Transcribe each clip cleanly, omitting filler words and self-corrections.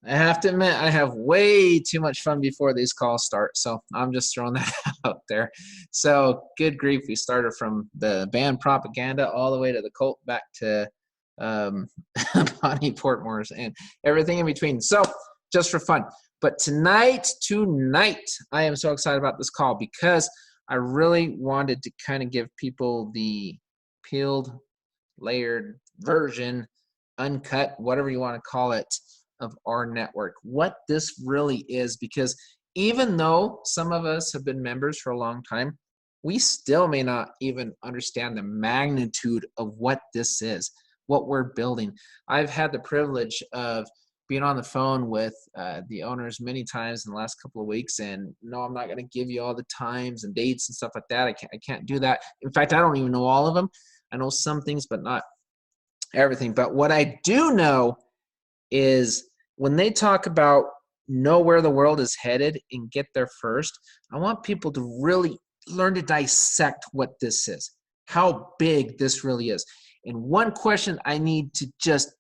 I have to admit, I have way too much fun before these calls start, so I'm just throwing that out there. So, good grief, we started from the band propaganda all the way to the cult, back to Bonnie Portmore's and everything in between. So, just for fun. But tonight, I am so excited about this call because I really wanted to kind of give people the peeled, layered version, uncut, whatever you want to call it, of our network, what this really is, because even though some of us have been members for a long time, we still may not even understand the magnitude of what this is, what we're building. I've had the privilege of being on the phone with the owners many times in the last couple of weeks, and no, I'm not going to give you all the times and dates and stuff like that. I can't do that. In fact, I don't even know all of them. I know some things, but not everything. But what I do know is when they talk about know where the world is headed and get there first, I want people to really learn to dissect what this is, how big this really is. And one question I need to just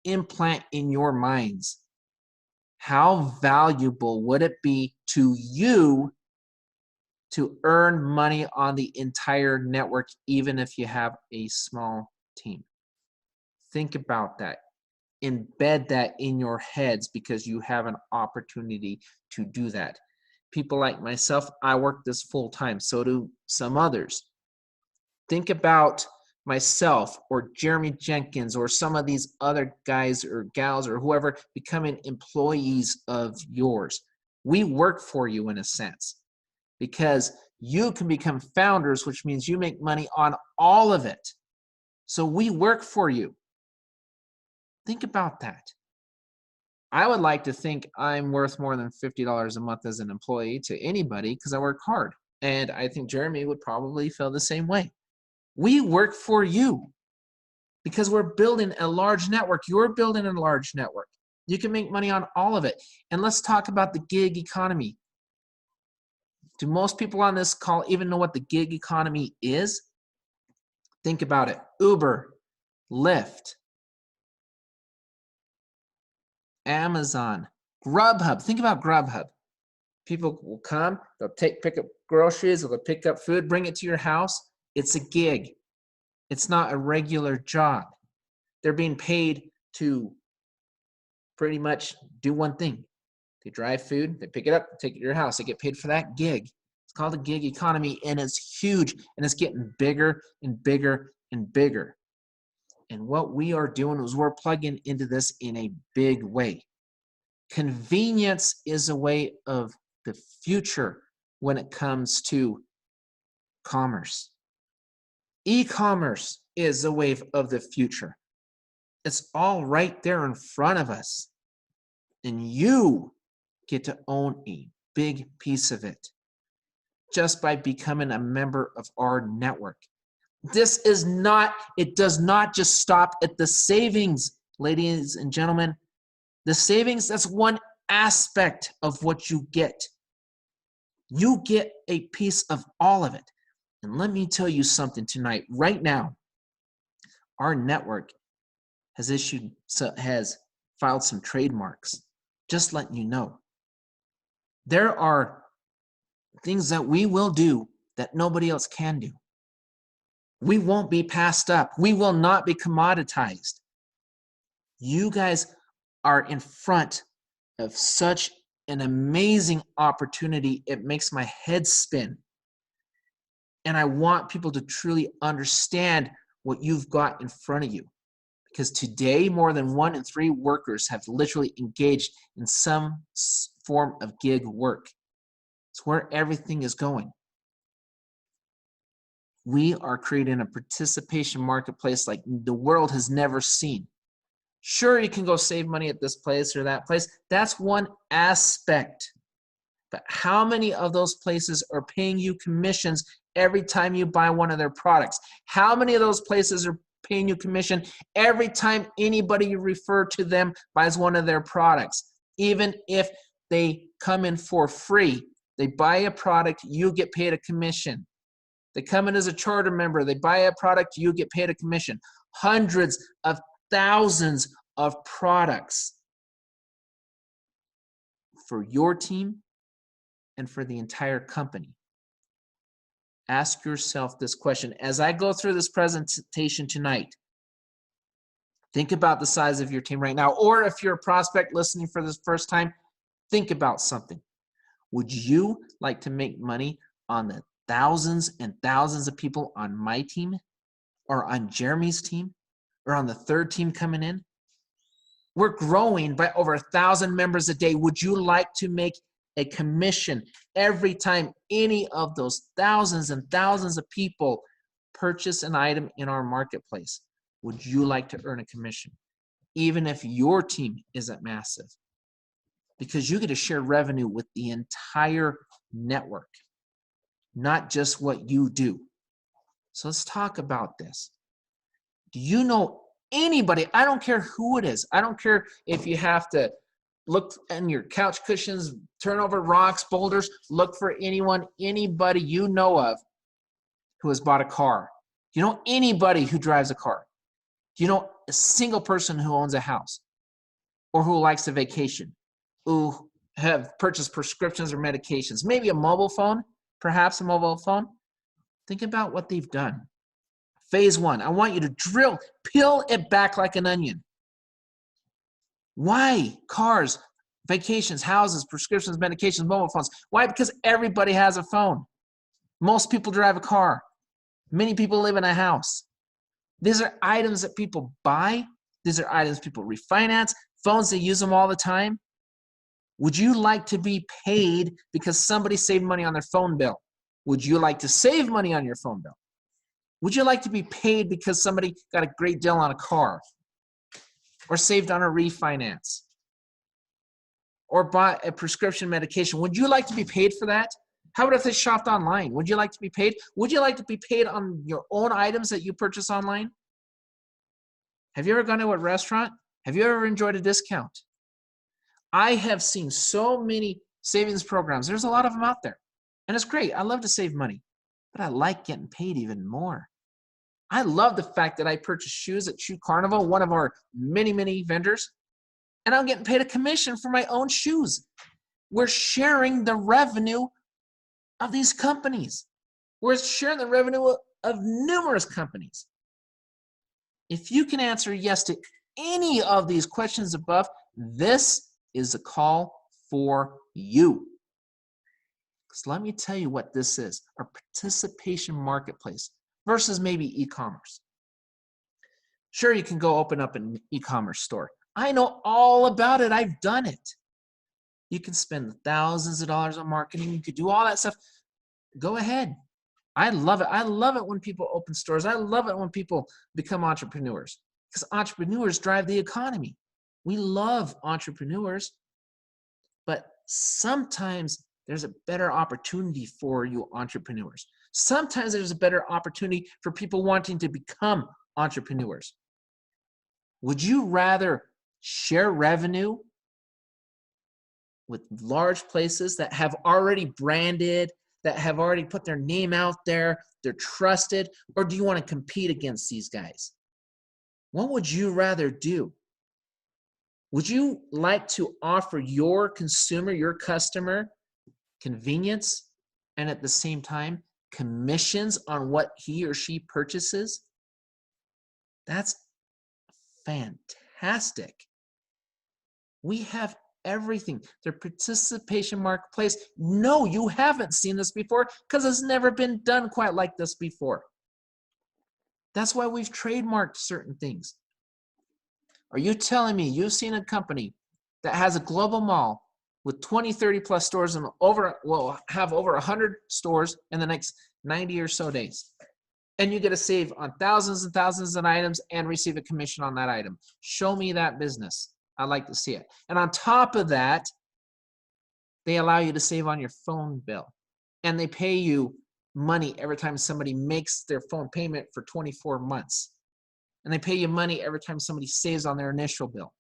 implant in your minds: how valuable would it be to you to earn money on the entire network, even if you have a small team? Think about that. Embed that in your heads, because you have an opportunity to do that. People like myself, I work this full time. So do some others. Think about myself or Jeremy Jenkins or some of these other guys or gals or whoever becoming employees of yours. We work for you in a sense, because you can become founders, which means you make money on all of it. So we work for you. Think about that. I would like to think I'm worth more than $50 a month as an employee to anybody because I work hard. And I think Jeremy would probably feel the same way. We work for you because we're building a large network. You're building a large network. You can make money on all of it. And let's talk about the gig economy. Do most people on this call even know what the gig economy is? Think about it. Uber, Lyft, Amazon, Grubhub. Think about Grubhub. People will come, they'll pick up groceries, they'll pick up food, bring it to your house. It's a gig. It's not a regular job. They're being paid to pretty much do one thing. They drive food, they pick it up, take it to your house. They get paid for that gig. It's called a gig economy, and it's huge, and it's getting bigger and bigger and bigger. And what we are doing is we're plugging into this in a big way. Convenience is a way of the future when it comes to commerce. E-commerce is a wave of the future. It's all right there in front of us. And you get to own a big piece of it just by becoming a member of our network. This is not, it does not just stop at the savings, ladies and gentlemen. The savings, that's one aspect of what you get. You get a piece of all of it. And let me tell you something tonight. Right now, our network has filed some trademarks. Just letting you know. There are things that we will do that nobody else can do. We won't be passed up. We will not be commoditized. You guys are in front of such an amazing opportunity. It makes my head spin. And I want people to truly understand what you've got in front of you. Because today, more than 1 in 3 workers have literally engaged in some form of gig work. It's where everything is going. We are creating a participation marketplace like the world has never seen. Sure, you can go save money at this place or that place. That's one aspect. But how many of those places are paying you commissions every time you buy one of their products? How many of those places are paying you commission every time anybody you refer to them buys one of their products? Even if they come in for free, they buy a product, you get paid a commission. They come in as a charter member, they buy a product, you get paid a commission. Hundreds of thousands of products. for your team and for the entire company? Ask yourself this question. As I go through this presentation tonight, think about the size of your team right now. Or if you're a prospect listening for the first time, think about something. Would you like to make money on the thousands and thousands of people on my team, or on Jeremy's team, or on the third team coming in? We're growing by over 1,000 members a day. Would you like to make a commission every time any of those thousands and thousands of people purchase an item in our marketplace? Would you like to earn a commission, even if your team isn't massive? Because you get to share revenue with the entire network, not just what you do. So let's talk about this. Do you know anybody? I don't care who it is. I don't care if you have to look in your couch cushions, turn over rocks, boulders, look for anybody you know of who has bought a car. Do you know anybody who drives a car? Do you know a single person who owns a house or who likes to vacation, who have purchased prescriptions or medications, maybe a mobile phone, perhaps a mobile phone? Think about what they've done. Phase one, I want you to peel it back like an onion. Why cars, vacations, houses, prescriptions, medications, mobile phones? Why? Because everybody has a phone. Most people drive a car. Many people live in a house. These are items that people buy. These are items people refinance. Phones, they use them all the time. Would you like to be paid because somebody saved money on their phone bill? Would you like to save money on your phone bill? Would you like to be paid because somebody got a great deal on a car, or saved on a refinance, or bought a prescription medication? Would you like to be paid for that? How about if they shopped online? Would you like to be paid? Would you like to be paid on your own items that you purchase online? Have you ever gone to a restaurant? Have you ever enjoyed a discount? I have seen so many savings programs. There's a lot of them out there. And it's great. I love to save money, but I like getting paid even more. I love the fact that I purchase shoes at Shoe Carnival, one of our many, many vendors, and I'm getting paid a commission for my own shoes. We're sharing the revenue of these companies. We're sharing the revenue of numerous companies. If you can answer yes to any of these questions above, this is a call for you. Because let me tell you what this is, a participation marketplace versus maybe e-commerce. Sure, you can go open up an e-commerce store. I know all about it. I've done it. You can spend thousands of dollars on marketing. You could do all that stuff. Go ahead. I love it. I love it when people open stores. I love it when people become entrepreneurs, because entrepreneurs drive the economy. We love entrepreneurs, but sometimes there's a better opportunity for you entrepreneurs. Sometimes there's a better opportunity for people wanting to become entrepreneurs. Would you rather share revenue with large places that have already branded, that have already put their name out there, they're trusted, or do you want to compete against these guys? What would you rather do? Would you like to offer your consumer, your customer, convenience and at the same time commissions on what he or she purchases? That's fantastic. We have everything. Their participation marketplace. No, you haven't seen this before because it's never been done quite like this before. That's why we've trademarked certain things. Are you telling me you've seen a company that has a global mall with 20, 30 plus stores and will have over 100 stores in the next 90 or so days, and you get to save on thousands and thousands of items and receive a commission on that item? Show me that business. I'd like to see it. And on top of that, they allow you to save on your phone bill, and they pay you money every time somebody makes their phone payment for 24 months. And they pay you money every time somebody saves on their initial bill.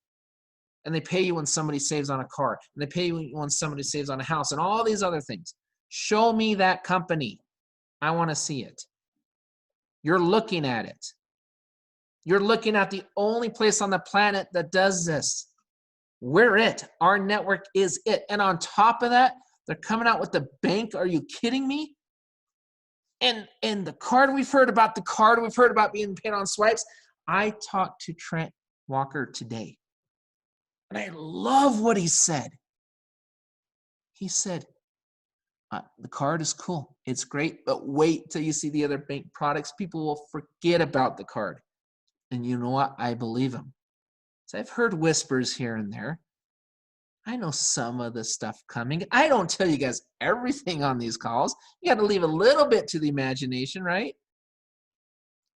And they pay you when somebody saves on a car. And they pay you when somebody saves on a house and all these other things. Show me that company. I want to see it. You're looking at it. You're looking at the only place on the planet that does this. We're it. Our network is it. And on top of that, they're coming out with the bank. Are you kidding me? And the card we've heard about, being paid on swipes. I talked to Trent Walker today, and I love what he said. He said, the card is cool. It's great, but wait till you see the other bank products. People will forget about the card. And you know what? I believe him. So I've heard whispers here and there. I know some of the stuff coming. I don't tell you guys everything on these calls. You got to leave a little bit to the imagination, right?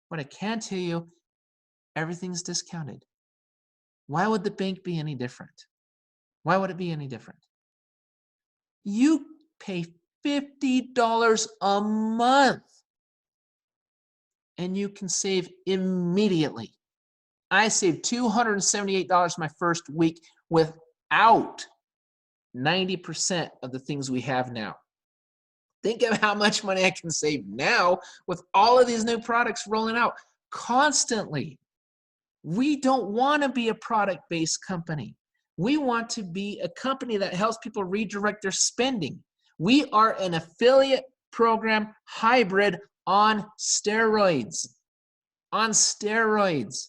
But I can tell you, everything's discounted. Why would the bank be any different? Why would it be any different? You pay $50 a month and you can save immediately. I saved $278 my first week without 90% of the things we have now. Think of how much money I can save now with all of these new products rolling out constantly. We don't want to be a product-based company. We want to be a company that helps people redirect their spending. We are an affiliate program hybrid on steroids. On steroids.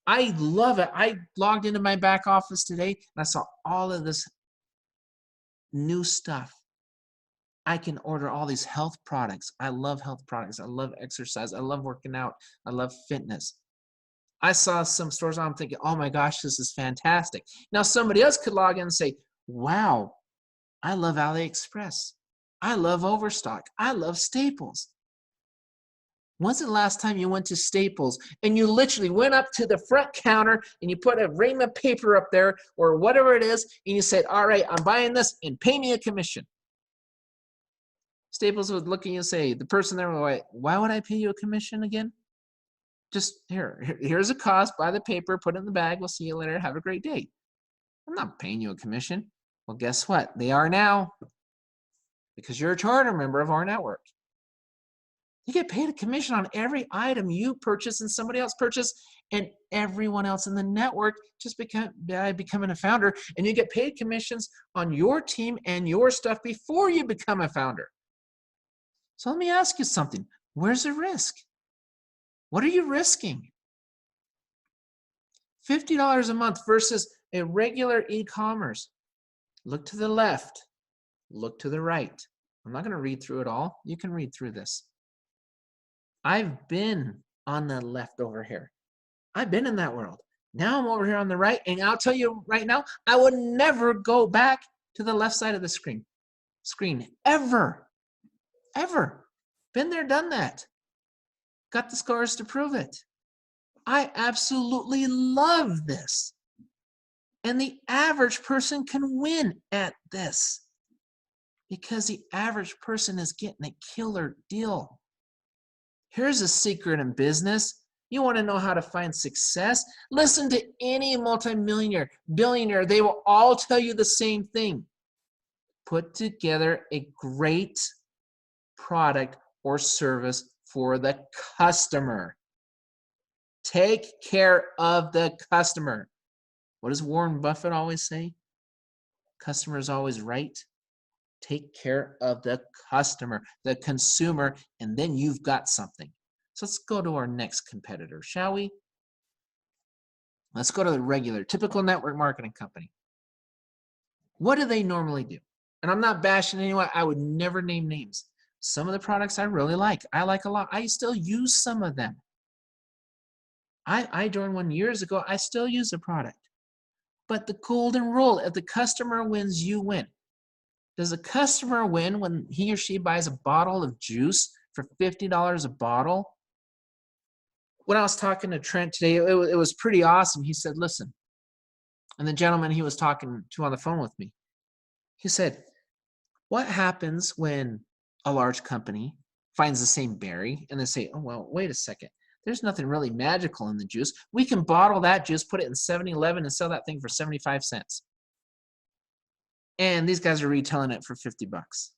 I love it. I logged into my back office today and I saw all of this new stuff. I can order all these health products. I love health products. I love exercise. I love working out. I love fitness. I saw some stores I'm thinking, oh my gosh, this is fantastic. Now somebody else could log in and say, wow, I love AliExpress. I love Overstock. I love Staples. When's the last time you went to Staples and you literally went up to the front counter and you put a raiment paper up there or whatever it is and you said, all right, I'm buying this and pay me a commission? Staples would look at you and say, the person there would go, why would I pay you a commission again? Just here's a cost, buy the paper, put it in the bag, we'll see you later, have a great day. I'm not paying you a commission. Well, guess what? They are now, because you're a charter member of our network. You get paid a commission on every item you purchase and somebody else purchase, and everyone else in the network just becoming a founder, and you get paid commissions on your team and your stuff before you become a founder. So let me ask you something. Where's the risk? What are you risking? $50 a month versus a regular e-commerce. Look to the left. Look to the right. I'm not going to read through it all. You can read through this. I've been on the left over here. I've been in that world. Now I'm over here on the right, and I'll tell you right now, I would never go back to the left side of the screen ever. Been there, done that. Got the scars to prove it. I absolutely love this. And the average person can win at this because the average person is getting a killer deal. Here's a secret in business. You want to know how to find success? Listen to any multimillionaire, billionaire. They will all tell you the same thing. Put together a great product or service for the customer. Take care of the customer. What does Warren Buffett always say? Customer is always right. Take care of the customer, the consumer, and then you've got something. So let's go to our next competitor, shall we? Let's go to the regular, typical network marketing company. What do they normally do? And I'm not bashing anyone. I would never name names. Some of the products I really like. I like a lot. I still use some of them. I joined one years ago. I still use the product. But the golden rule, if the customer wins, you win. Does the customer win when he or she buys a bottle of juice for $50 a bottle? When I was talking to Trent today, it was pretty awesome. He said, listen, and the gentleman he was talking to on the phone with me, he said, what happens when a large company finds the same berry and they say, oh, well, wait a second. There's nothing really magical in the juice. We can bottle that juice, put it in 7-Eleven and sell that thing for 75 cents. And these guys are retailing it for 50 bucks.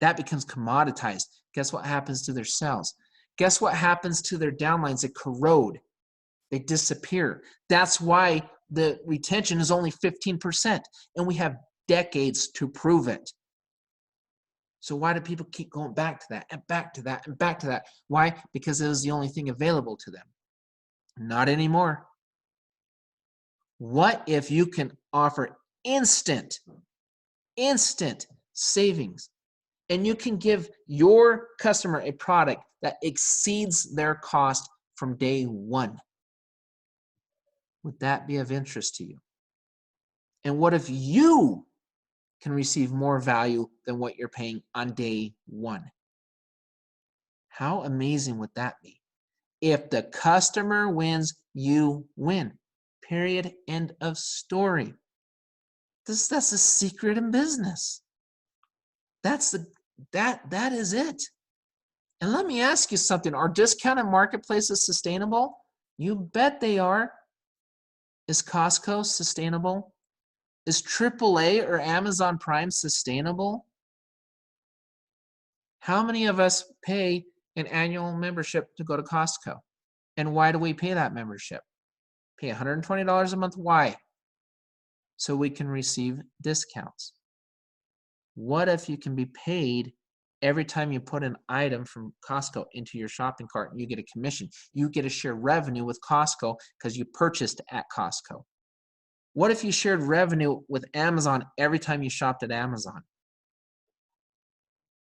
That becomes commoditized. Guess what happens to their cells? Guess what happens to their downlines? They corrode. They disappear. That's why the retention is only 15%, and we have decades to prove it. So why do people keep going back to that and back to that and back to that? Why? Because it was the only thing available to them. Not anymore. What if you can offer instant savings, and you can give your customer a product that exceeds their cost from day one? Would that be of interest to you? And what if you can receive more value than what you're paying on day one? How amazing would that be? If the customer wins, you win. Period. End of story. That's the secret in business. That is it. And let me ask you something. Are discounted marketplaces sustainable? You bet they are. Is Costco sustainable? Is AAA or Amazon Prime sustainable? How many of us pay an annual membership to go to Costco? And why do we pay that membership? Pay $120 a month. Why? So we can receive discounts. What if you can be paid every time you put an item from Costco into your shopping cart and you get a commission? You get to share revenue with Costco because you purchased at Costco. What if you shared revenue with Amazon every time you shopped at Amazon?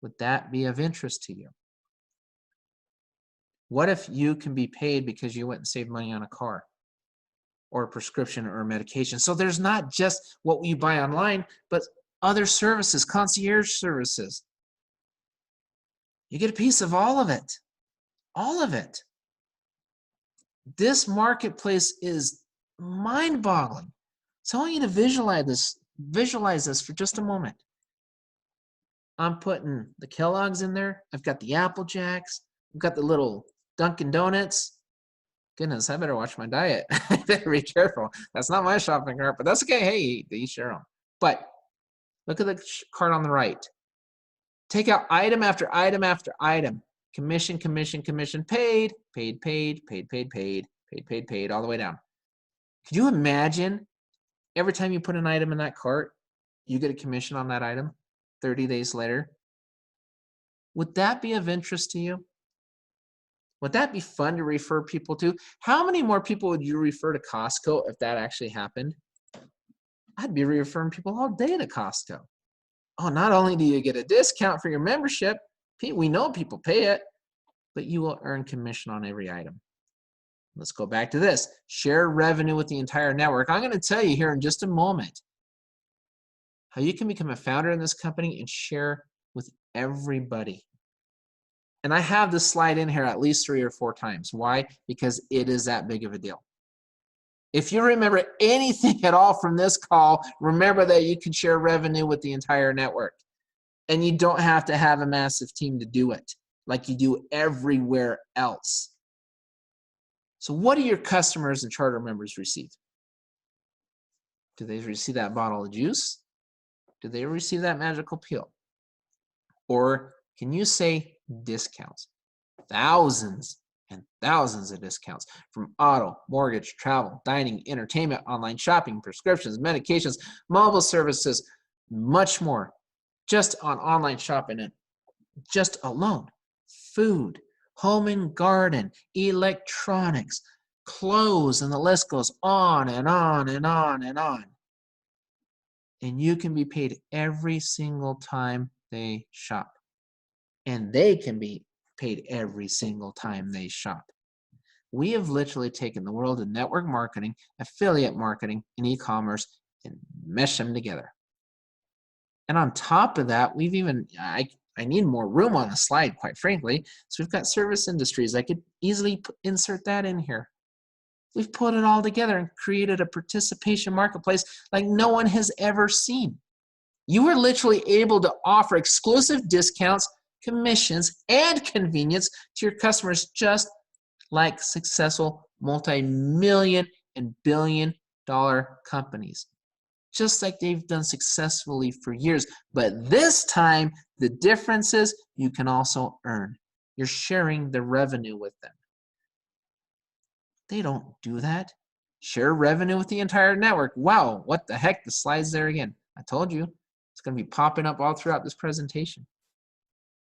Would that be of interest to you? What if you can be paid because you went and saved money on a car or a prescription or a medication? So there's not just what you buy online, but other services, concierge services. You get a piece of all of it. All of it. This marketplace is mind-boggling. So I want you to visualize this for just a moment. I'm putting the Kellogg's in there. I've got the Apple Jacks. I've got the little Dunkin' Donuts. Goodness, I better watch my diet. I better be careful. That's not my shopping cart, but that's okay. Hey, they each their own. But look at the cart on the right. Take out item after item after item. Commission, commission, commission, paid, paid, paid, paid, paid, paid, paid, paid, paid, all the way down. Could you imagine every time you put an item in that cart, you get a commission on that item 30 days later? Would that be of interest to you? Would that be fun to refer people to? How many more people would you refer to Costco if that actually happened? I'd be referring people all day to Costco. Oh, not only do you get a discount for your membership, we know people pay it, but you will earn commission on every item. Let's go back to this. Share revenue with the entire network. I'm going to tell you here in just a moment how you can become a founder in this company and share with everybody. And I have this slide in here at least 3 or 4 times. Why? Because it is that big of a deal. If you remember anything at all from this call, remember that you can share revenue with the entire network. And you don't have to have a massive team to do it like you do everywhere else. So what do your customers and charter members receive? Do they receive that bottle of juice? Do they receive that magical pill? Or can you say discounts? Thousands and thousands of discounts from auto, mortgage, travel, dining, entertainment, online shopping, prescriptions, medications, mobile services, much more. Just on online shopping and just alone. Food, home and garden, electronics, clothes, and the list goes on and on and on and on. And you can be paid every single time they shop. And they can be paid every single time they shop. We have literally taken the world of network marketing, affiliate marketing, and e-commerce and meshed them together. And on top of that, we've even, I need more room on the slide, quite frankly. So we've got service industries. I could easily insert that in here. We've put it all together and created a participation marketplace like no one has ever seen. You are literally able to offer exclusive discounts, commissions, and convenience to your customers, just like successful multi-million and billion-dollar companies. Just like they've done successfully for years. But this time, the difference is you can also earn. You're sharing the revenue with them. They don't do that. Share revenue with the entire network. Wow, what the heck? The slide's there again. I told you. It's going to be popping up all throughout this presentation.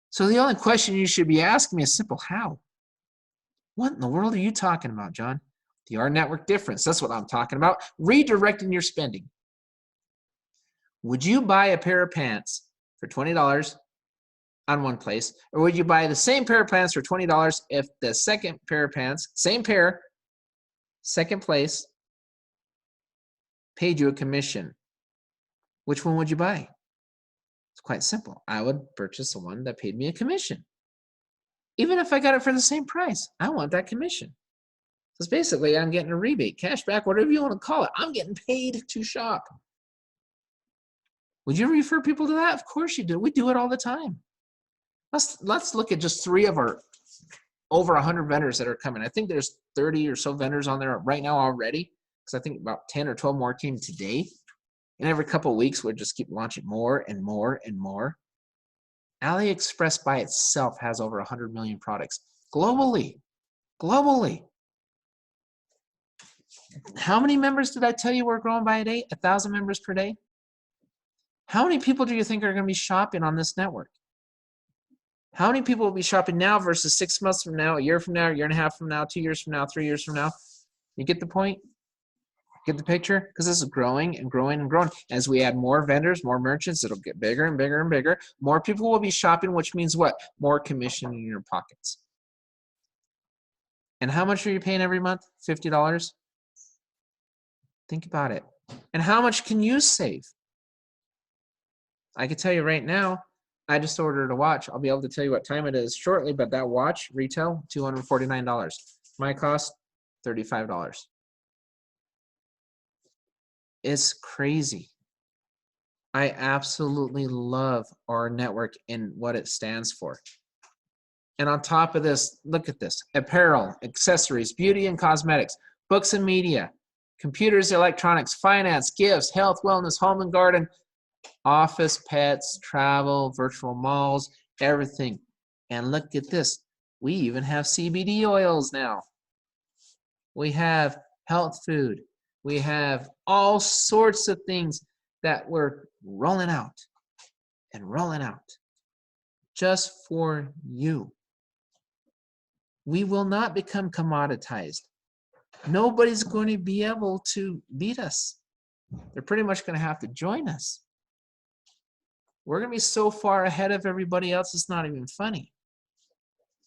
So the only question you should be asking me is simple. How? What in the world are you talking about, John? The rNetwork difference. That's what I'm talking about. Redirecting your spending. Would you buy a pair of pants for $20 on one place, or would you buy the same pair of pants for $20 if the second pair of pants, same pair, second place, paid you a commission? Which one would you buy? It's quite simple. I would purchase the one that paid me a commission. Even if I got it for the same price, I want that commission. Because basically, I'm getting a rebate, cash back, whatever you want to call it. I'm getting paid to shop. Would you refer people to that? Of course you do. We do it all the time. Let's look at just 3 of our over 100 vendors that are coming. I think there's 30 or so vendors on there right now already, because I think about 10 or 12 more came today. And every couple of weeks, we'll just keep launching more and more and more. AliExpress by itself has over 100 million products globally. Globally. How many members did I tell you we're growing by a day? 1,000 members per day? How many people do you think are going to be shopping on this network? How many people will be shopping now versus 6 months from now, a year from now, a year and a half from now, 2 years from now, 3 years from now? You get the point? Get the picture? Because this is growing and growing and growing. As we add more vendors, more merchants, it'll get bigger and bigger and bigger. More people will be shopping, which means what? More commission in your pockets. And how much are you paying every month? $50? Think about it. And how much can you save? I can tell you right now, I just ordered a watch. I'll be able to tell you what time it is shortly, but that watch, retail, $249. My cost, $35. It's crazy. I absolutely love our network and what it stands for. And on top of this, look at this. Apparel, accessories, beauty and cosmetics, books and media, computers, electronics, finance, gifts, health, wellness, home and garden, office, pets, travel, virtual malls, everything. And look at this. We even have CBD oils now. We have health food. We have all sorts of things that we're rolling out and rolling out just for you. We will not become commoditized. Nobody's going to be able to beat us. They're pretty much going to have to join us. We're going to be so far ahead of everybody else, it's not even funny.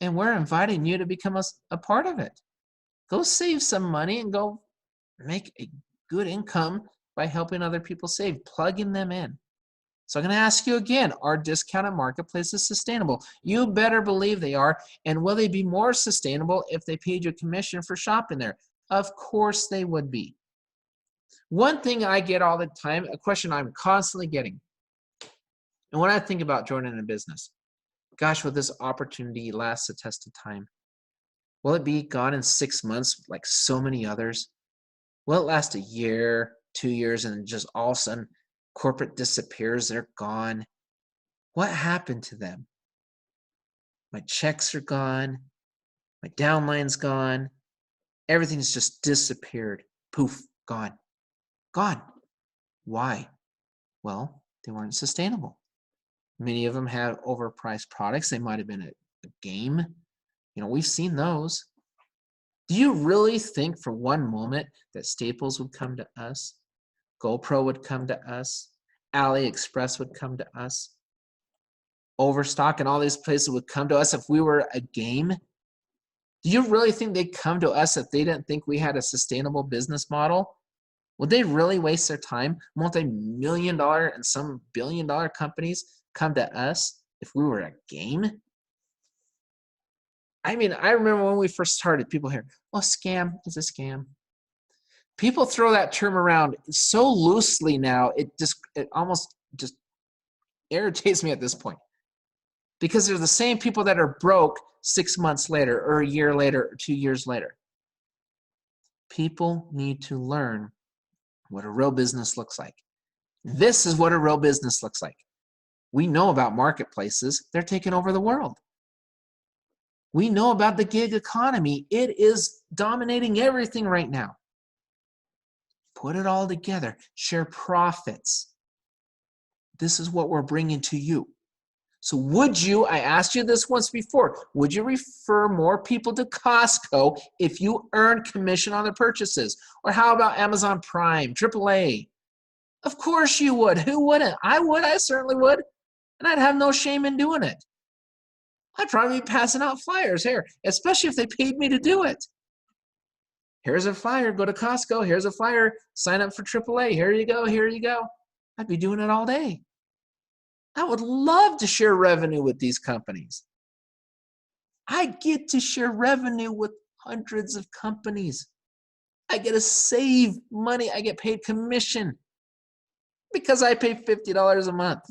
And we're inviting you to become a part of it. Go save some money and go make a good income by helping other people save, plugging them in. So I'm going to ask you again, are discounted marketplaces sustainable? You better believe they are. And will they be more sustainable if they paid you a commission for shopping there? Of course they would be. One thing I get all the time, a question I'm constantly getting, and when I think about joining a business, gosh, will this opportunity last the test of time? Will it be gone in 6 months like so many others? Will it last a year, 2 years, and just all of a sudden corporate disappears, they're gone? What happened to them? My checks are gone, my downline's gone, everything's just disappeared. Poof, gone. Gone. Why? Well, they weren't sustainable. Many of them had overpriced products. They might have been a game. You know, we've seen those. Do you really think for one moment that Staples would come to us? GoPro would come to us? AliExpress would come to us? Overstock and all these places would come to us if we were a game? Do you really think they'd come to us if they didn't think we had a sustainable business model? Would they really waste their time? Multi-million-dollar and some billion-dollar companies come to us if we were a game? I mean, I remember when we first started, people hear, oh, scam is a scam. People throw that term around so loosely now, it almost just irritates me at this point. Because they're the same people that are broke 6 months later, or a year later, or 2 years later. People need to learn what a real business looks like. This is what a real business looks like. We know about marketplaces. They're taking over the world. We know about the gig economy. It is dominating everything right now. Put it all together. Share profits. This is what we're bringing to you. So would you, I asked you this once before, would you refer more people to Costco if you earn commission on their purchases? Or how about Amazon Prime, AAA? Of course you would. Who wouldn't? I would. I certainly would. And I'd have no shame in doing it. I'd probably be passing out flyers here, especially if they paid me to do it. Here's a flyer, go to Costco. Here's a flyer, sign up for AAA. Here you go, here you go. I'd be doing it all day. I would love to share revenue with these companies. I get to share revenue with hundreds of companies. I get to save money. I get paid commission because I pay $50 a month.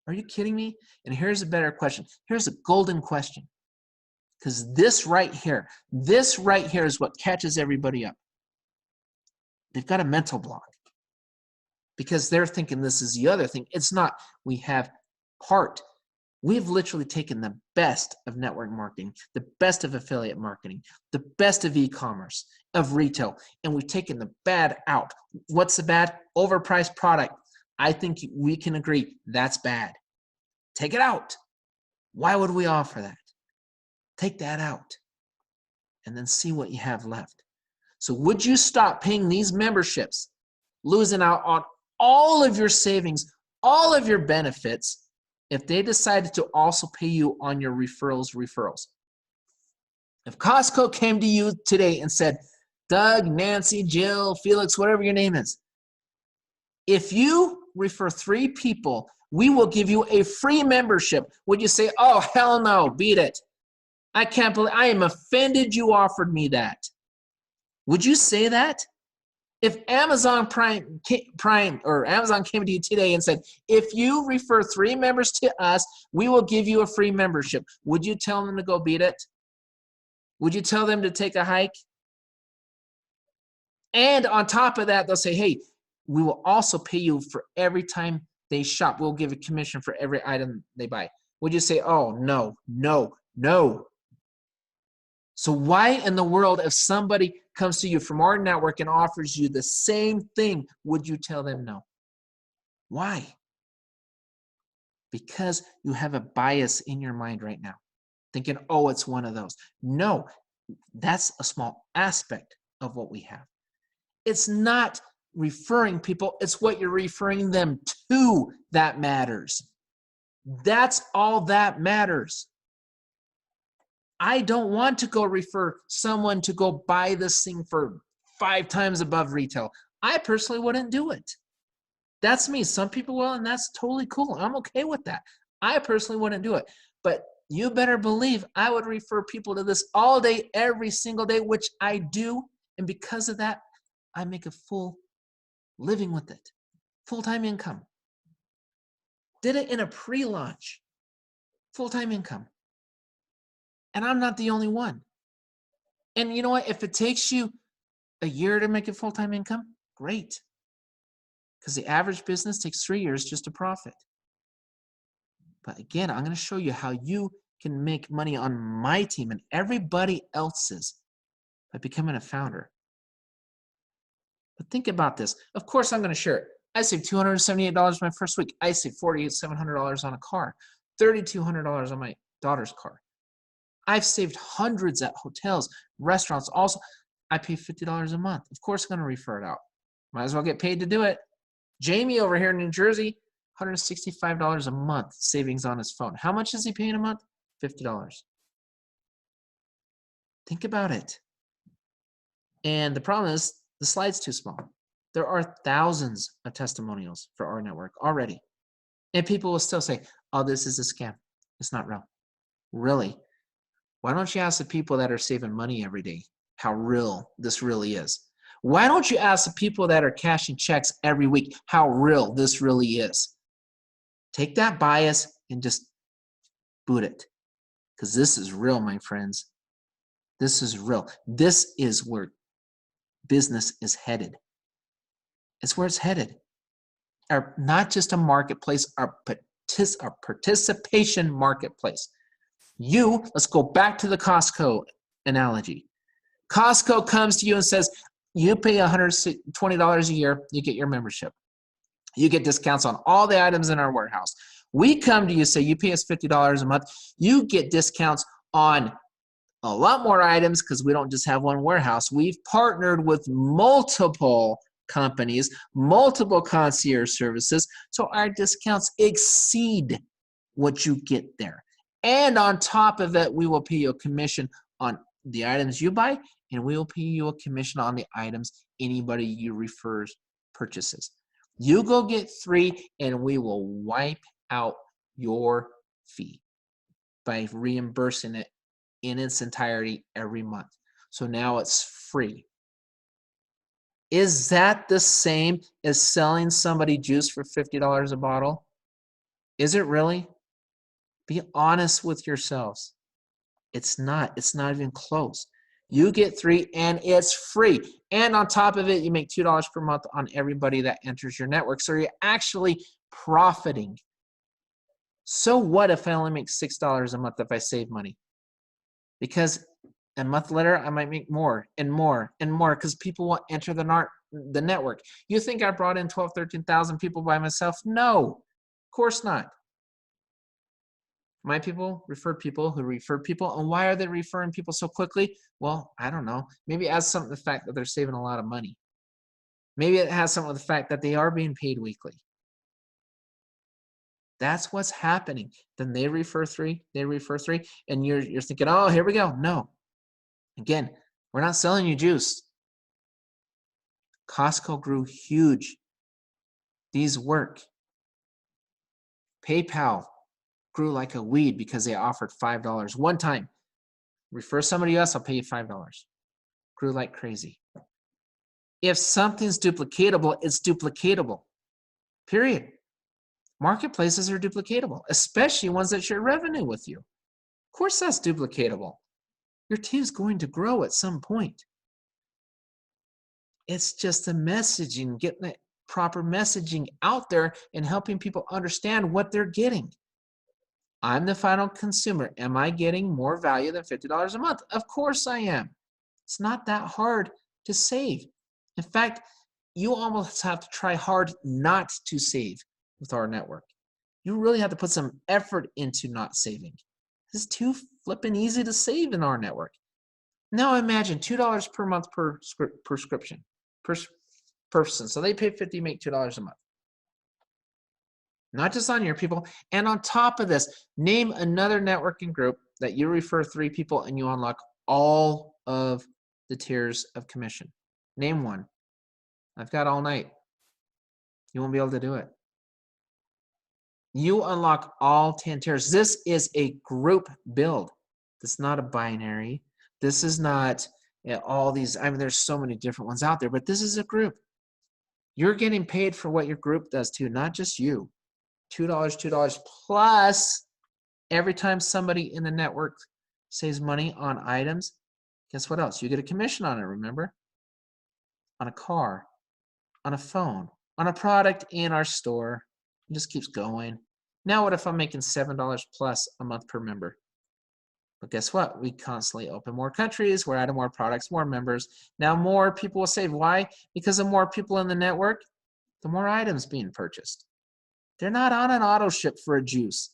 Are you kidding me? And here's a better question. Here's a golden question. Because this right here is what catches everybody up. They've got a mental block because they're thinking this is the other thing. It's not. We have part. We've literally taken the best of network marketing, the best of affiliate marketing, the best of e-commerce, of retail, and we've taken the bad out. What's the bad? Overpriced product. I think we can agree that's bad. Take it out. Why would we offer that? Take that out and then see what you have left. So would you stop paying these memberships, losing out on all of your savings, all of your benefits, if they decided to also pay you on your referrals? If Costco came to you today and said, Doug, Nancy, Jill, Felix, whatever your name is, if you refer 3 people, we will give you a free membership. Would you say, oh, hell no, beat it? I can't believe, I am offended you offered me that. Would you say that? If Amazon Prime or Amazon came to you today and said, if you refer 3 members to us, we will give you a free membership. Would you tell them to go beat it? Would you tell them to take a hike? And on top of that, they'll say, hey, we will also pay you for every time they shop. We'll give a commission for every item they buy. Would you say, oh, no, no, no? So why in the world, if somebody comes to you from our network and offers you the same thing, would you tell them no? Why? Because you have a bias in your mind right now, thinking, oh, it's one of those. No, that's a small aspect of what we have. It's not referring people, it's what you're referring them to that matters. That's all that matters. I don't want to go refer someone to go buy this thing for 5 times above retail. I personally wouldn't do it. That's me. Some people will, and that's totally cool. I'm okay with that. I personally wouldn't do it. But you better believe I would refer people to this all day, every single day, which I do. And because of that, I make a full living with it. Full-time income. Did it in a pre-launch. Full-time income. And I'm not the only one. And you know what? If it takes you a year to make it full-time income, great. Because the average business takes 3 years just to profit. But again, I'm going to show you how you can make money on my team and everybody else's by becoming a founder. But think about this. Of course, I'm going to share it. I saved $278 my first week. I saved $4,700 on a car, $3,200 on my daughter's car. I've saved hundreds at hotels, restaurants. Also, I pay $50 a month. Of course, I'm going to refer it out. Might as well get paid to do it. Jamie over here in New Jersey, $165 a month savings on his phone. How much is he paying a month? $50. Think about it. And the problem is the slide's too small. There are thousands of testimonials for our network already. And people will still say, oh, this is a scam. It's not real. Really? Why don't you ask the people that are saving money every day how real this really is? Why don't you ask the people that are cashing checks every week how real this really is? Take that bias and just boot it. Because this is real, my friends. This is real. This is where business is headed. It's where it's headed. Not just a marketplace, our participation marketplace. Let's go back to the Costco analogy. Costco comes to you and says, You pay $120 a year, you get your membership. You get discounts on all the items in our warehouse. We come to you, say you pay us $50 a month, you get discounts on a lot more items because we don't just have one warehouse. We've partnered with multiple companies, multiple concierge services, so our discounts exceed what you get there. And on top of it, we will pay you a commission on the items you buy, and we will pay you a commission on the items anybody you refer purchases. You go get 3, and we will wipe out your fee by reimbursing it in its entirety every month. So now it's free. Is that the same as selling somebody juice for $50 a bottle? Is it really? Be honest with yourselves. It's not. It's not even close. You get 3 and it's free. And on top of it, you make $2 per month on everybody that enters your network. So you're actually profiting. So what if I only make $6 a month if I save money? Because a month later, I might make more and more and more because people will enter the network. You think I brought in 12, 13,000 people by myself? No, of course not. My people refer people who refer people. And why are they referring people so quickly? Well, I don't know. Maybe it has something to the fact that they're saving a lot of money. Maybe it has something to the fact that they are being paid weekly. That's what's happening. Then they refer 3, and you're thinking, oh, here we go. No. Again, we're not selling you juice. Costco grew huge. These work. PayPal grew like a weed because they offered $5 one time. Refer somebody else, I'll pay you $5. Grew like crazy. If something's duplicatable, it's duplicatable. Period. Marketplaces are duplicatable, especially ones that share revenue with you. Of course that's duplicatable. Your team's going to grow at some point. It's just the messaging, getting the proper messaging out there and helping people understand what they're getting. I'm the final consumer. Am I getting more value than $50 a month? Of course I am. It's not that hard to save. In fact, you almost have to try hard not to save with our network. You really have to put some effort into not saving. It's too flippin' easy to save in our network. Now imagine $2 per month per prescription, per person. So they pay $50, make $2 a month. Not just on your people. And on top of this, name another networking group that you refer 3 people and you unlock all of the tiers of commission. Name one. I've got all night. You won't be able to do it. You unlock all 10 tiers. This is a group build. This is not a binary. This is not all these. I mean, there's so many different ones out there, but this is a group. You're getting paid for what your group does too, not just you. $2 plus every time somebody in the network saves money on items, guess what else? You get a commission on it, remember? On a car, on a phone, on a product in our store. It just keeps going. Now what if I'm making $7 plus a month per member? But guess what? We constantly open more countries. We're adding more products, more members. Now more people will save. Why? Because the more people in the network, the more items being purchased. They're not on an auto ship for a juice.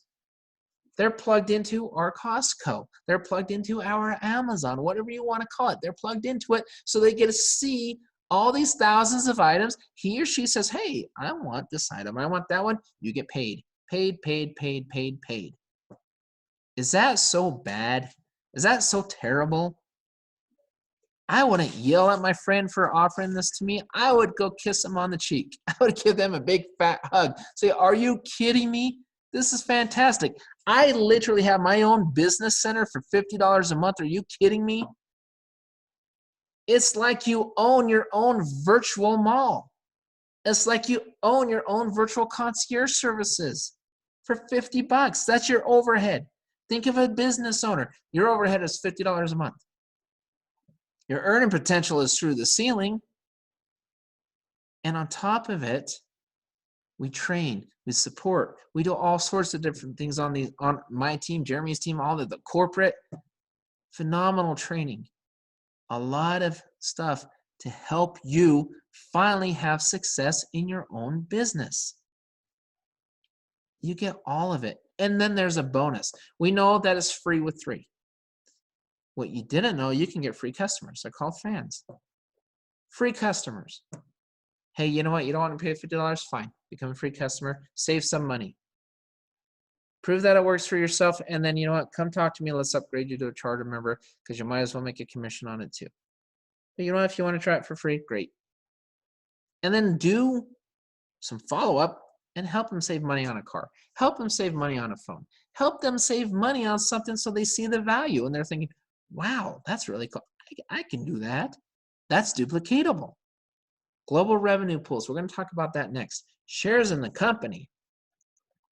They're plugged into our Costco. They're plugged into our Amazon, whatever you want to call it. They're plugged into it so they get to see all these thousands of items. He or she says, hey, I want this item. I want that one. You get paid. Paid, paid, paid, paid, paid. Is that so bad? Is that so terrible? I wouldn't yell at my friend for offering this to me. I would go kiss him on the cheek. I would give them a big fat hug. Say, are you kidding me? This is fantastic. I literally have my own business center for $50 a month. Are you kidding me? It's like you own your own virtual mall. It's like you own your own virtual concierge services for $50. That's your overhead. Think of a business owner. Your overhead is $50 a month. Your earning potential is through the ceiling. And on top of it, we train, we support, we do all sorts of different things on my team, Jeremy's team, all of the corporate, phenomenal training. A lot of stuff to help you finally have success in your own business. You get all of it. And then there's a bonus. We know that it's free with 3. What you didn't know, you can get free customers. They're called fans. Free customers. Hey, you know what? You don't want to pay $50? Fine. Become a free customer. Save some money. Prove that it works for yourself. And then, you know what? Come talk to me. Let's upgrade you to a charter member because you might as well make a commission on it too. But you know what? If you want to try it for free, great. And then do some follow-up and help them save money on a car. Help them save money on a phone. Help them save money on something so they see the value and they're thinking, wow, that's really cool. I can do that. That's duplicatable. Global revenue pools. We're going to talk about that next. Shares in the company.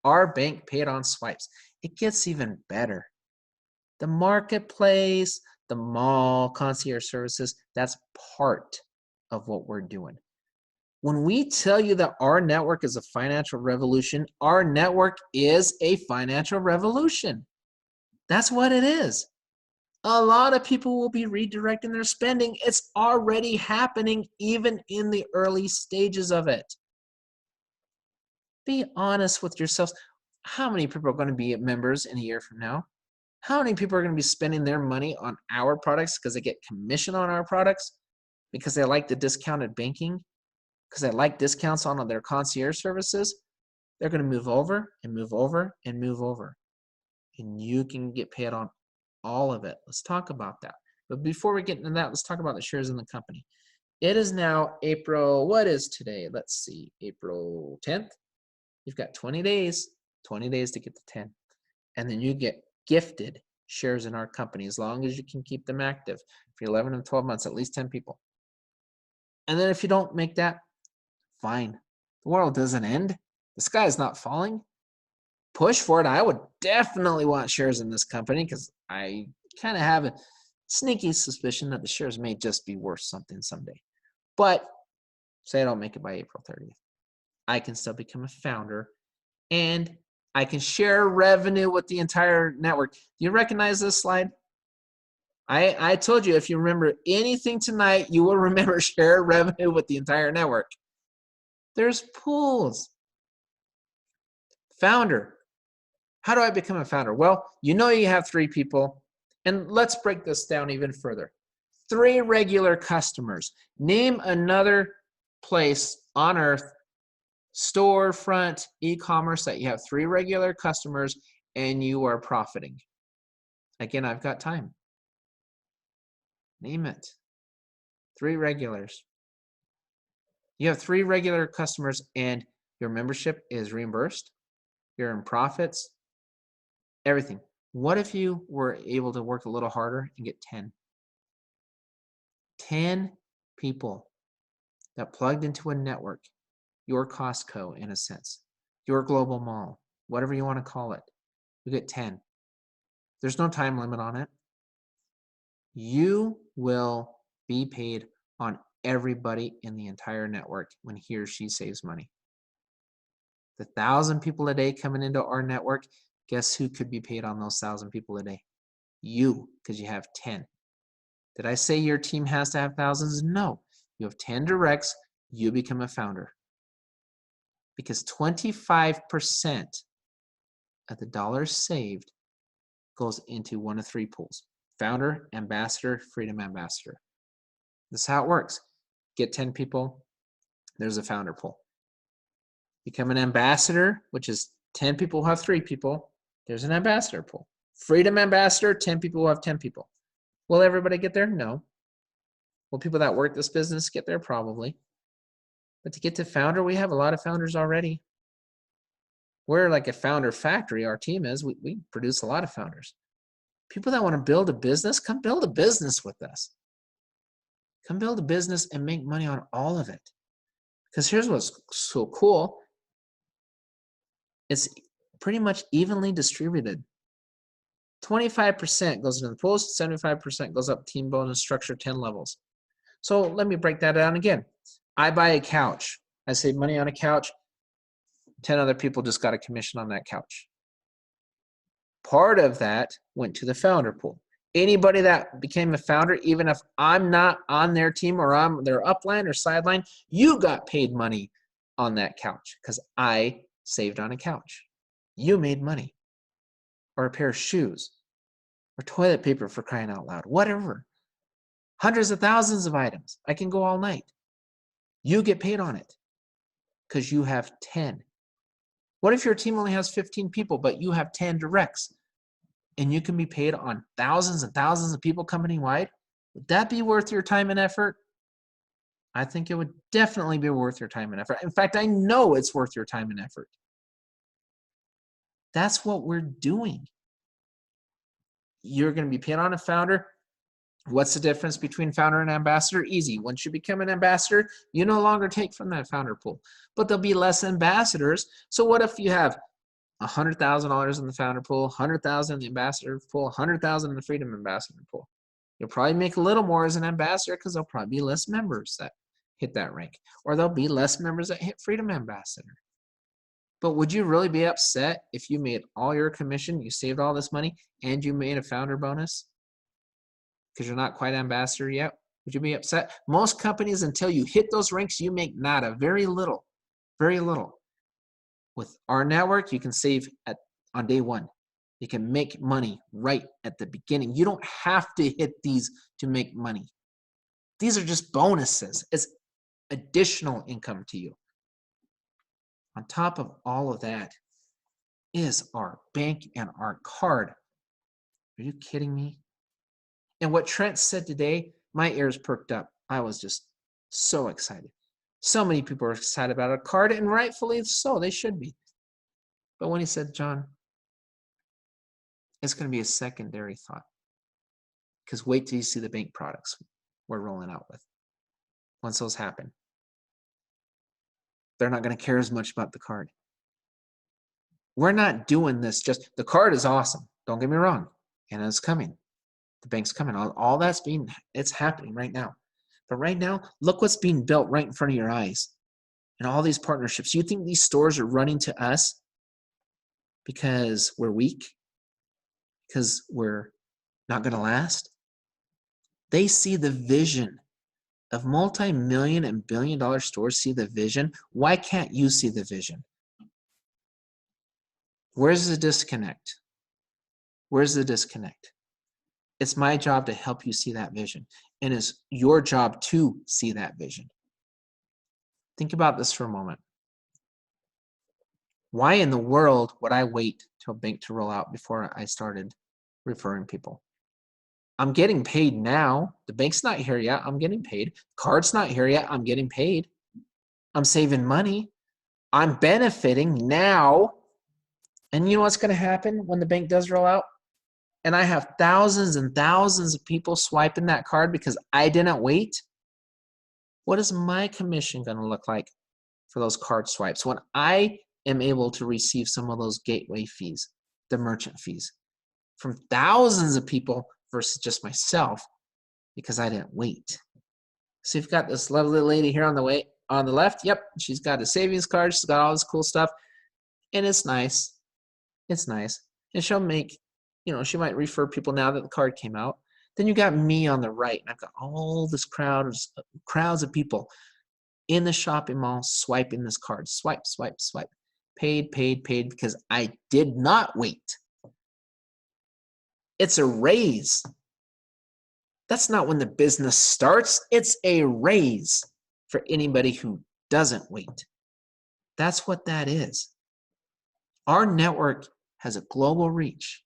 rBank paid on swipes. It gets even better. The marketplace, the mall, concierge services, that's part of what we're doing. When we tell you that our network is a financial revolution, our network is a financial revolution. That's what it is. A lot of people will be redirecting their spending. It's already happening even in the early stages of it. Be honest with yourselves. How many people are going to be members in a year from now? How many people are going to be spending their money on our products because they get commission on our products? Because they like the discounted banking? Because they like discounts on their concierge services? They're going to move over and move over and move over. And you can get paid on all of it. Let's talk about that. But before we get into that, let's talk about the shares in the company. It is now April, what is today? Let's see, April 10th. You've got 20 days to get to 10. And then you get gifted shares in our company as long as you can keep them active for 11 and 12 months, at least 10 people. And then if you don't make that, fine. The world doesn't end. The sky is not falling. Push for it. I would definitely want shares in this company because I kind of have a sneaky suspicion that the shares may just be worth something someday. But say I don't make it by April 30th. I can still become a founder and I can share revenue with the entire network. Do you recognize this slide? I told you if you remember anything tonight, you will remember share revenue with the entire network. There's pools. Founder. How do I become a founder? Well, you know you have 3 people. And let's break this down even further. 3 regular customers. Name another place on earth, storefront, e-commerce, that you have 3 regular customers and you are profiting. Again, I've got time. Name it. 3 regulars. You have 3 regular customers and your membership is reimbursed. You're in profits. Everything. What if you were able to work a little harder and get 10? 10 people that plugged into a network, your Costco in a sense, your global mall, whatever you want to call it, you get 10. There's no time limit on it. You will be paid on everybody in the entire network when he or she saves money. The 1,000 people a day coming into our network, guess who could be paid on those 1,000 people a day? You, because you have 10. Did I say your team has to have thousands? No. You have 10 directs, you become a founder. Because 25% of the dollars saved goes into one of 3 pools. Founder, ambassador, freedom ambassador. This is how it works. Get 10 people, there's a founder pool. Become an ambassador, which is 10 people who have 3 people, there's an ambassador pool. Freedom ambassador, 10 people who have 10 people. Will everybody get there? No. Will people that work this business get there? Probably. But to get to founder, we have a lot of founders already. We're like a founder factory, our team is. We produce a lot of founders. People that want to build a business, come build a business with us. Come build a business and make money on all of it. Because here's what's so cool. It's pretty much evenly distributed. 25% goes into the pools, 75% goes up team bonus structure 10 levels. So let me break that down again. I buy a couch. I save money on a couch. 10 other people just got a commission on that couch. Part of that went to the founder pool. Anybody that became a founder, even if I'm not on their team or I'm their upline or sideline, you got paid money on that couch because I saved on a couch. You made money. Or a pair of shoes. Or toilet paper, for crying out loud. Whatever. Hundreds of thousands of items. I can go all night. You get paid on it because you have 10. What if your team only has 15 people, but you have 10 directs? And you can be paid on thousands and thousands of people company-wide? Would that be worth your time and effort? I think it would definitely be worth your time and effort. In fact, I know it's worth your time and effort. That's what we're doing. You're going to be paid on a founder. What's the difference between founder and ambassador? Easy. Once you become an ambassador, you no longer take from that founder pool, but there'll be less ambassadors. So what if you have $100,000 in the founder pool, $100,000 in the ambassador pool, $100,000 in the freedom ambassador pool? You'll probably make a little more as an ambassador because there'll probably be less members that hit that rank, or there'll be less members that hit freedom ambassador. But would you really be upset if you made all your commission, you saved all this money, and you made a founder bonus? Because you're not quite ambassador yet? Would you be upset? Most companies, until you hit those ranks, you make nada, very little, very little. With our network, you can save on day one. You can make money right at the beginning. You don't have to hit these to make money. These are just bonuses. It's additional income to you. On top of all of that is our bank and our card. Are you kidding me? And what Trent said today, my ears perked up. I was just so excited. So many people are excited about our card, and rightfully so. They should be. But when he said, John, it's going to be a secondary thought. Because wait till you see the bank products we're rolling out with. Once those happen, they're not going to care as much about the card. We're not doing this just, the card is awesome. Don't get me wrong. And it's coming. The bank's coming. All that's it's happening right now. But right now, look what's being built right in front of your eyes. And all these partnerships. You think these stores are running to us because we're weak? Because we're not going to last? They see the vision of multi-million and billion-dollar stores, see the vision. Why can't you see the vision? Where's the disconnect? Where's the disconnect? It's my job to help you see that vision. And it's your job to see that vision. Think about this for a moment. Why in the world would I wait till a bank to roll out before I started referring people? I'm getting paid now. The bank's not here yet. I'm getting paid. Card's not here yet. I'm getting paid. I'm saving money. I'm benefiting now. And you know what's going to happen when the bank does roll out? And I have thousands and thousands of people swiping that card because I didn't wait. What is my commission going to look like for those card swipes when I am able to receive some of those gateway fees, the merchant fees, from thousands of people versus just myself because I didn't wait? So you've got this lovely lady here on the left. Yep, she's got a savings card. She's got all this cool stuff, and it's nice. It's nice, and she'll make, she might refer people now that the card came out. Then you got me on the right, and I've got all this crowds of people in the shopping mall swiping this card. Swipe, swipe, swipe. Paid, paid, paid because I did not wait. It's a raise. That's not when the business starts. It's a raise for anybody who doesn't wait. That's what that is. Our network has a global reach.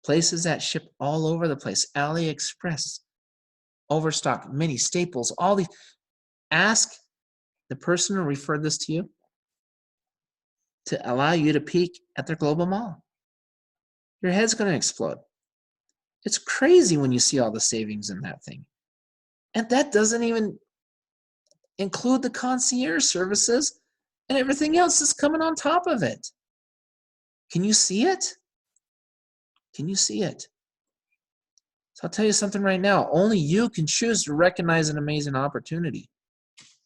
Places that ship all over the place. AliExpress, Overstock, Mini, Staples, all these. Ask the person who referred this to you to allow you to peek at their global mall. Your head's going to explode. It's crazy when you see all the savings in that thing. And that doesn't even include the concierge services and everything else that's coming on top of it. Can you see it? Can you see it? So I'll tell you something right now. Only you can choose to recognize an amazing opportunity.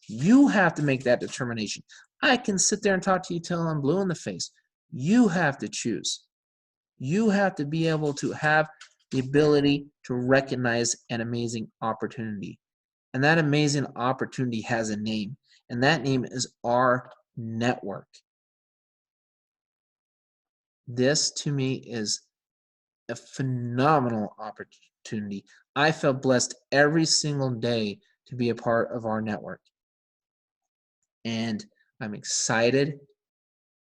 You have to make that determination. I can sit there and talk to you till I'm blue in the face. You have to choose. You have to be able to have the ability to recognize an amazing opportunity. And that amazing opportunity has a name, and that name is rNetwork. This to me is a phenomenal opportunity. I feel blessed every single day to be a part of rNetwork. And I'm excited.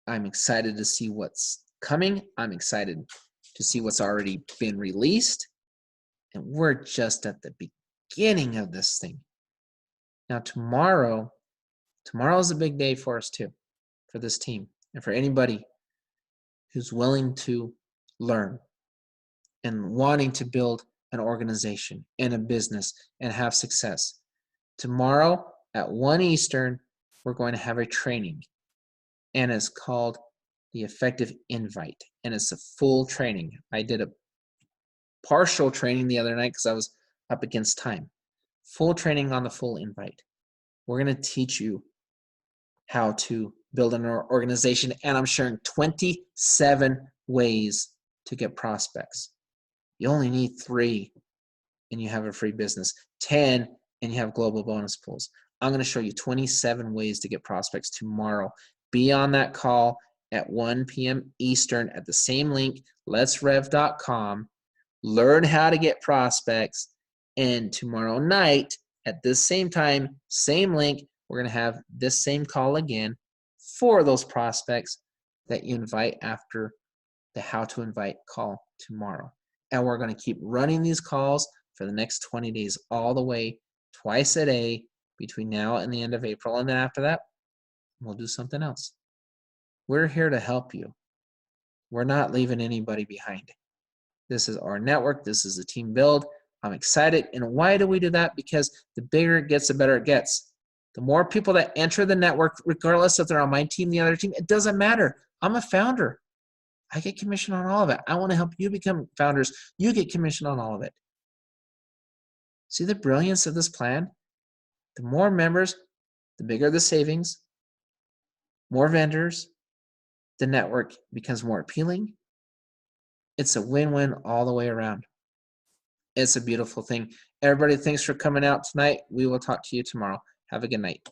I'm excited to see what's coming. I'm excited to see what's already been released. And we're just at the beginning of this thing. Now tomorrow is a big day for us too, for this team, and for anybody who's willing to learn and wanting to build an organization and a business and have success. Tomorrow at 1 Eastern, we're going to have a training, and it's called the Effective Invite, and it's a full training. I did a partial training the other night because I was up against time. Full training on the full invite. We're going to teach you how to build an organization, and I'm sharing 27 ways to get prospects. You only need 3 and you have a free business, 10 and you have global bonus pools. I'm going to show you 27 ways to get prospects tomorrow. Be on that call at 1 p.m. Eastern at the same link, letsrev.com. Learn how to get prospects, and tomorrow night at this same time, same link, we're going to have this same call again for those prospects that you invite after the How to Invite call tomorrow. And we're going to keep running these calls for the next 20 days, all the way, twice a day, between now and the end of April. And then after that, we'll do something else. We're here to help you. We're not leaving anybody behind. This is rNetwork. This is a team build. I'm excited. And why do we do that? Because the bigger it gets, the better it gets. The more people that enter the network, regardless if they're on my team, the other team, it doesn't matter. I'm a founder. I get commission on all of it. I want to help you become founders. You get commission on all of it. See the brilliance of this plan? The more members, the bigger the savings, more vendors, the network becomes more appealing. It's a win-win all the way around. It's a beautiful thing. Everybody, thanks for coming out tonight. We will talk to you tomorrow. Have a good night.